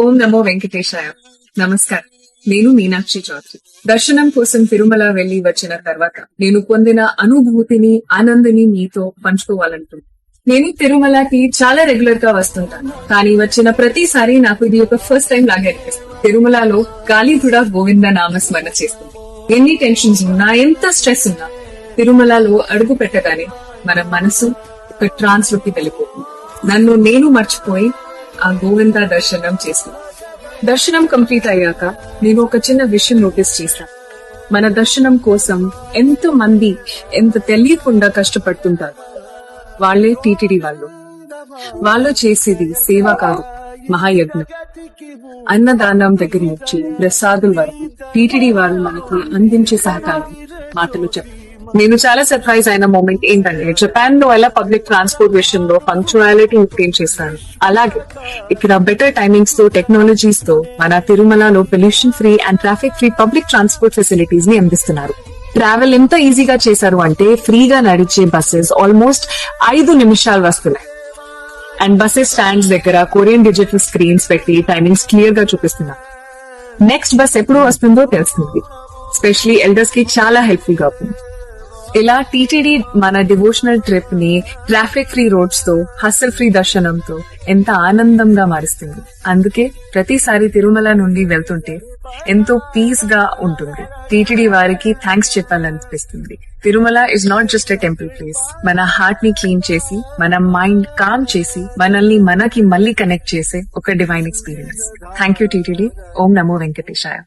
ఓం నమో వెంకటేశాయ. నమస్కారం. నేను మీనాక్షి చౌదరి. దర్శనం కోసం తిరుమల వెళ్లి వచ్చిన తర్వాత నేను పొందిన అనుభూతిని, ఆనందాన్ని మీతో పంచుకోవాలనుకుంటున్నాను. నేను తిరుమలకి చాలా రెగ్యులర్ గా వస్తుంటాను, కానీ వచ్చిన ప్రతిసారి నాకు ఇది ఒక ఫస్ట్ టైం లాగా అనిపిస్తుంది. తిరుమలలో గాలిగూడ గోవింద నామస్మరణ చేస్తుంది. ఎన్ని టెన్షన్స్ ఉన్నా, ఎంత స్ట్రెస్ ఉన్నా, తిరుమలలో అడుగు పెట్టగానే మన మనసు ఒక ట్రాన్స్ లోకి వెళ్ళిపోతుంది. నన్ను నేను మర్చిపోయి ఆ గోవింద దర్శనం చేస్తున్నాను. దర్శనం కంప్లీట్ అయ్యాక నేను ఒక చిన్న విషయం నోటీస్ చేశాను. మన దర్శనం కోసం ఎంతో మంది ఎంత తెలియకుండా కష్టపడుతుంటారు. వాళ్లే టీటీడీ వాళ్ళు చేసేది సేవ కాదు, మహాయజ్ఞం. అన్నదానం దగ్గర నుంచి ప్రసాదుల వరకు టీటీడీ వాళ్ళు మనకి అందించే సహకారం మాటలు చెప్పారు. నేను చాలా సర్ప్రైజ్ అయిన మూమెంట్ ఏంటంటే, జపాన్ లో ఎలా పబ్లిక్ ట్రాన్స్పోర్ట్ విషయంలో పంక్చువాలిటీ మెయింటైన్ చేస్తాను, అలాగే ఇక్కడ బెటర్ టైమింగ్స్ తో, టెక్నాలజీస్ తో మన తిరుమలలో pollution free and traffic free public transport facilities ని అందిస్తున్నారు. ట్రావెల్ ఎంత ఈజీగా చేశారు అంటే, ఫ్రీగా నడిచే బస్సెస్ ఆల్మోస్ట్ 5 నిమిషాలు వస్తున్నాయి. అండ్ బస్సెస్ స్టాండ్స్ దగ్గర కొరియన్ డిజిటల్ స్క్రీన్స్ పెట్టి టైమింగ్స్ క్లియర్ గా చూపిస్తున్నారు. నెక్స్ట్ బస్ ఎప్పుడు వస్తుందో తెలుస్తుంది. స్పెషలీ ఎల్డర్స్ కి చాలా హెల్ప్ఫుల్ గా ఉంది. ఇలా టీటీడీ మన డివోషనల్ ట్రిప్ ని ట్రాఫిక్ ఫ్రీ రోడ్స్ తో, హస్సల్ ఫ్రీ దర్శనంతో ఎంత ఆనందంగా మారుస్తుంది. అందుకే ప్రతిసారి తిరుమల నుండి వెళ్తుంటే ఎంతో పీస్ గా ఉంటుంది. టీటీడీ వారికి థ్యాంక్స్ చెప్పాలనిపిస్తుంది. Tirumala is not just a temple place. మన హార్ట్ ని క్లీన్ చేసి, మన మైండ్ కామ్ చేసి, మనల్ని మనకి మళ్ళీ కనెక్ట్ చేసే ఒక divine experience. Thank you TTD. ఓం నమో వెంకటేశాయ.